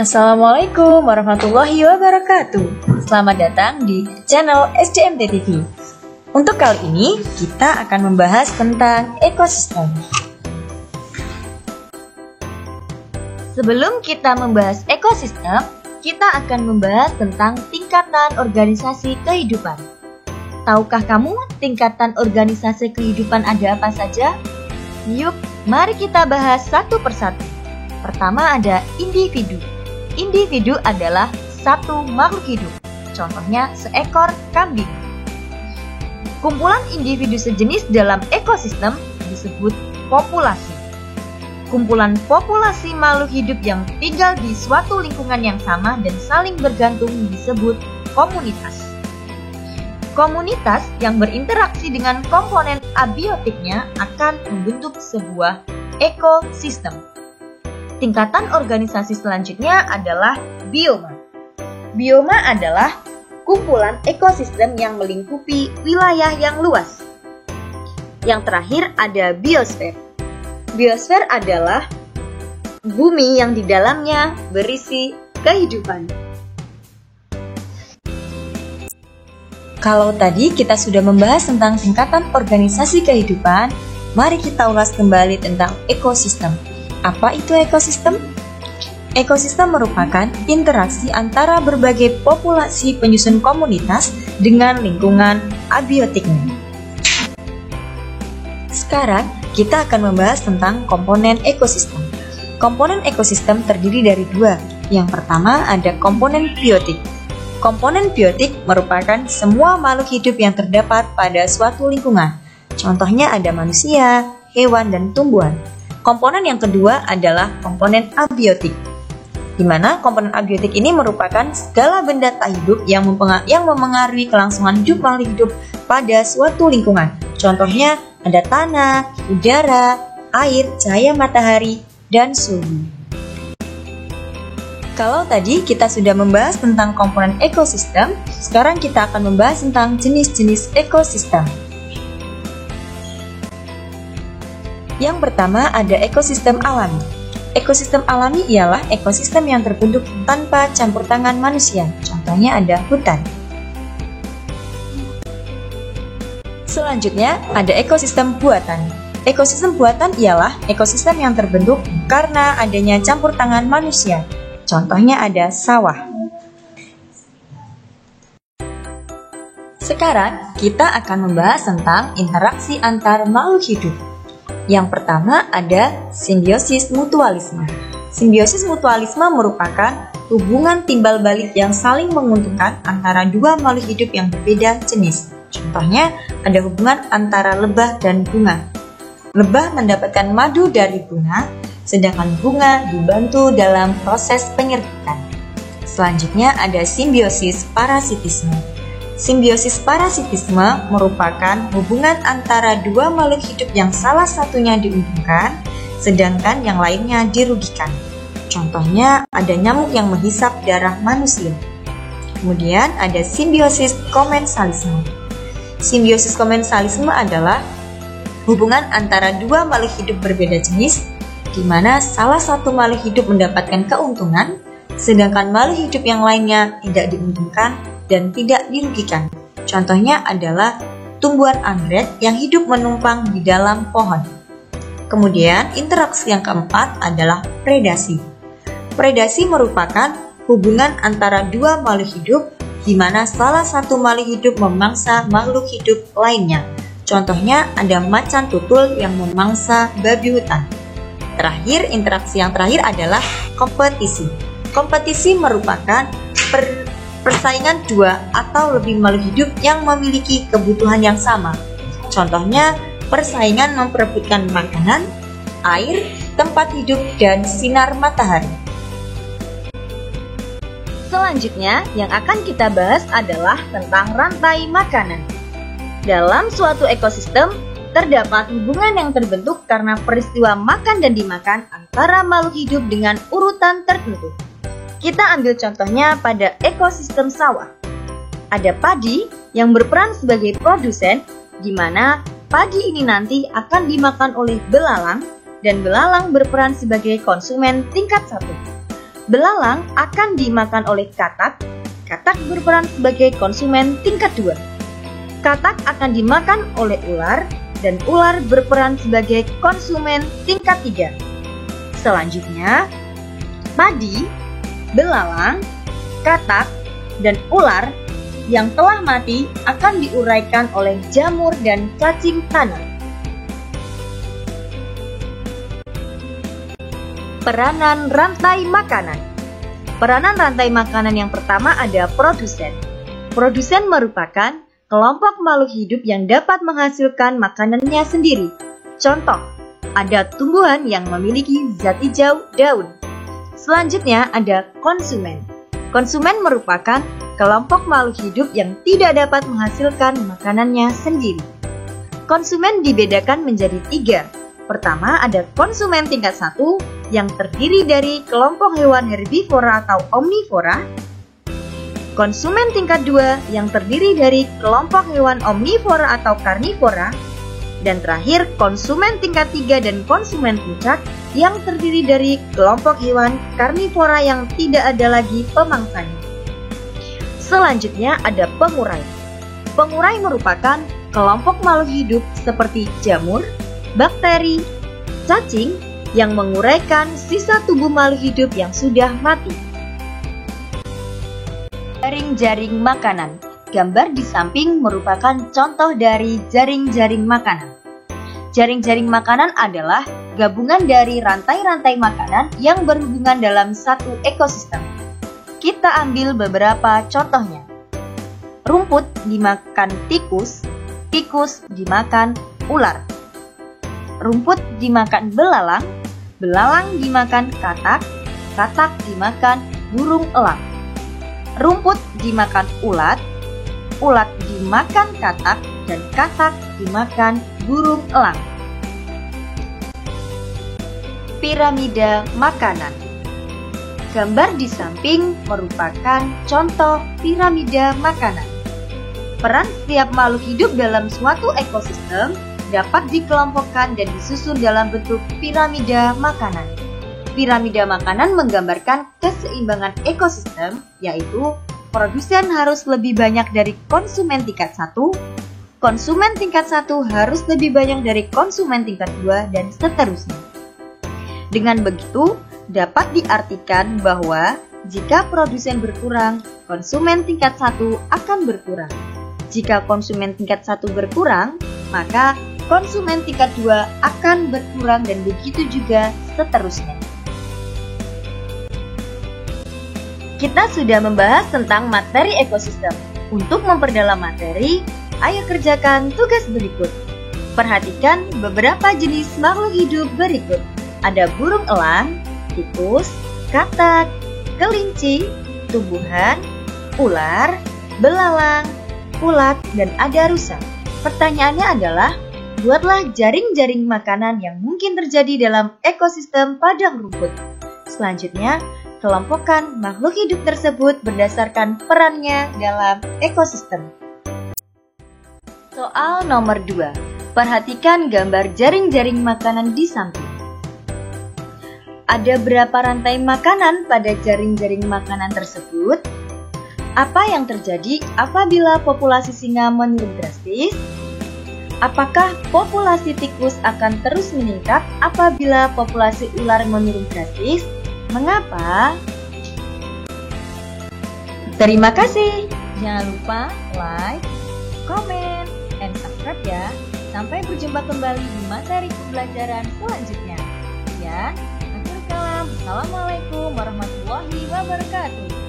Assalamualaikum warahmatullahi wabarakatuh. Selamat datang di channel SDMT TV. Untuk kali ini kita akan membahas tentang ekosistem. Sebelum kita membahas ekosistem, kita akan membahas tentang tingkatan organisasi kehidupan. Tahukah kamu tingkatan organisasi kehidupan ada apa saja? Yuk, mari kita bahas satu persatu. Pertama ada individu. Individu adalah satu makhluk hidup, contohnya seekor kambing. Kumpulan individu sejenis dalam ekosistem disebut populasi. Kumpulan populasi makhluk hidup yang tinggal di suatu lingkungan yang sama dan saling bergantung disebut komunitas. Komunitas yang berinteraksi dengan komponen abiotiknya akan membentuk sebuah ekosistem. Tingkatan organisasi selanjutnya adalah bioma. Bioma adalah kumpulan ekosistem yang melingkupi wilayah yang luas. Yang terakhir ada biosfer. Biosfer adalah bumi yang di dalamnya berisi kehidupan. Kalau tadi kita sudah membahas tentang tingkatan organisasi kehidupan, mari kita ulas kembali tentang ekosistem. Apa itu ekosistem? Ekosistem merupakan interaksi antara berbagai populasi penyusun komunitas dengan lingkungan abiotiknya. Sekarang, kita akan membahas tentang komponen ekosistem. Komponen ekosistem terdiri dari dua. Yang pertama ada komponen biotik. Komponen biotik merupakan semua makhluk hidup yang terdapat pada suatu lingkungan. Contohnya ada manusia, hewan, dan tumbuhan. Komponen yang kedua adalah komponen abiotik, di mana komponen abiotik ini merupakan segala benda tak hidup yang memengaruhi kelangsungan hidup makhluk hidup pada suatu lingkungan. Contohnya ada tanah, udara, air, cahaya matahari, dan suhu. Kalau tadi kita sudah membahas tentang komponen ekosistem, sekarang kita akan membahas tentang jenis-jenis ekosistem. Yang pertama ada ekosistem alami. Ekosistem alami ialah ekosistem yang terbentuk tanpa campur tangan manusia. Contohnya ada hutan. Selanjutnya ada ekosistem buatan. Ekosistem buatan ialah ekosistem yang terbentuk karena adanya campur tangan manusia. Contohnya ada sawah. Sekarang kita akan membahas tentang interaksi antar makhluk hidup. Yang pertama ada simbiosis mutualisme. Simbiosis mutualisme merupakan hubungan timbal balik yang saling menguntungkan antara dua makhluk hidup yang berbeda jenis. Contohnya ada hubungan antara lebah dan bunga. Lebah mendapatkan madu dari bunga, sedangkan bunga dibantu dalam proses penyerbukan. Selanjutnya ada simbiosis parasitisme. Simbiosis parasitisme merupakan hubungan antara dua makhluk hidup yang salah satunya diuntungkan, sedangkan yang lainnya dirugikan. Contohnya ada nyamuk yang menghisap darah manusia. Kemudian ada simbiosis komensalisme. Simbiosis komensalisme adalah hubungan antara dua makhluk hidup berbeda jenis, di mana salah satu makhluk hidup mendapatkan keuntungan, sedangkan makhluk hidup yang lainnya tidak diuntungkan dan tidak dirugikan. Contohnya adalah tumbuhan anggrek yang hidup menumpang di dalam pohon. Kemudian interaksi yang keempat adalah predasi. Predasi merupakan hubungan antara dua makhluk hidup di mana salah satu makhluk hidup memangsa makhluk hidup lainnya. Contohnya ada macan tutul yang memangsa babi hutan. Terakhir, interaksi yang terakhir adalah kompetisi. Kompetisi merupakan persaingan dua atau lebih makhluk hidup yang memiliki kebutuhan yang sama. Contohnya, persaingan memperebutkan makanan, air, tempat hidup, dan sinar matahari. Selanjutnya, yang akan kita bahas adalah tentang rantai makanan. Dalam suatu ekosistem, terdapat hubungan yang terbentuk karena peristiwa makan dan dimakan antara makhluk hidup dengan urutan tertentu. Kita ambil contohnya pada ekosistem sawah. Ada padi yang berperan sebagai produsen, di mana padi ini nanti akan dimakan oleh belalang, dan belalang berperan sebagai konsumen tingkat 1. Belalang akan dimakan oleh katak, katak berperan sebagai konsumen tingkat 2. Katak akan dimakan oleh ular, dan ular berperan sebagai konsumen tingkat 3. Selanjutnya, padi, belalang, katak, dan ular yang telah mati akan diuraikan oleh jamur dan cacing tanah. Peranan rantai makanan. Peranan rantai makanan yang pertama ada produsen. Produsen merupakan kelompok makhluk hidup yang dapat menghasilkan makanannya sendiri. Contoh, ada tumbuhan yang memiliki zat hijau daun. Selanjutnya ada konsumen. Konsumen merupakan kelompok makhluk hidup yang tidak dapat menghasilkan makanannya sendiri. Konsumen dibedakan menjadi 3. Pertama ada konsumen tingkat 1 yang terdiri dari kelompok hewan herbivora atau omnivora. Konsumen tingkat 2 yang terdiri dari kelompok hewan omnivora atau karnivora. Dan terakhir konsumen tingkat 3 dan konsumen puncak yang terdiri dari kelompok hewan karnivora yang tidak ada lagi pemangsanya. Selanjutnya ada pengurai. Pengurai merupakan kelompok makhluk hidup seperti jamur, bakteri, cacing yang menguraikan sisa tubuh makhluk hidup yang sudah mati. Jaring-jaring makanan. Gambar di samping merupakan contoh dari jaring-jaring makanan. Jaring-jaring makanan adalah gabungan dari rantai-rantai makanan yang berhubungan dalam satu ekosistem. Kita ambil beberapa contohnya. Rumput dimakan tikus, tikus dimakan ular. Rumput dimakan belalang, belalang dimakan katak, katak dimakan burung elang. Rumput dimakan ulat, ulat dimakan katak, dan katak dimakan burung elang. Piramida makanan. Gambar di samping merupakan contoh piramida makanan. Peran setiap makhluk hidup dalam suatu ekosistem dapat dikelompokkan dan disusun dalam bentuk piramida makanan. Piramida makanan menggambarkan keseimbangan ekosistem, yaitu produsen harus lebih banyak dari konsumen tingkat 1, konsumen tingkat 1 harus lebih banyak dari konsumen tingkat 2, dan seterusnya. Dengan begitu, dapat diartikan bahwa jika produsen berkurang, konsumen tingkat 1 akan berkurang. Jika konsumen tingkat 1 berkurang, maka konsumen tingkat 2 akan berkurang, dan begitu juga seterusnya. Kita sudah membahas tentang materi ekosistem. Untuk memperdalam materi, ayo kerjakan tugas berikut. Perhatikan beberapa jenis makhluk hidup berikut. Ada burung elang, tikus, katak, kelinci, tumbuhan, ular, belalang, ulat, dan ada rusa. Pertanyaannya adalah, buatlah jaring-jaring makanan yang mungkin terjadi dalam ekosistem padang rumput. Selanjutnya, kelompokkan makhluk hidup tersebut berdasarkan perannya dalam ekosistem. Soal nomor 2. Perhatikan gambar jaring-jaring makanan di samping. Ada berapa rantai makanan pada jaring-jaring makanan tersebut? Apa yang terjadi apabila populasi singa menurun drastis? Apakah populasi tikus akan terus meningkat apabila populasi ular menurun drastis? Mengapa? Terima kasih. Jangan lupa like, komen, dan subscribe ya. Sampai berjumpa kembali di materi pembelajaran selanjutnya. Ya, akhir kalam. Assalamualaikum warahmatullahi wabarakatuh.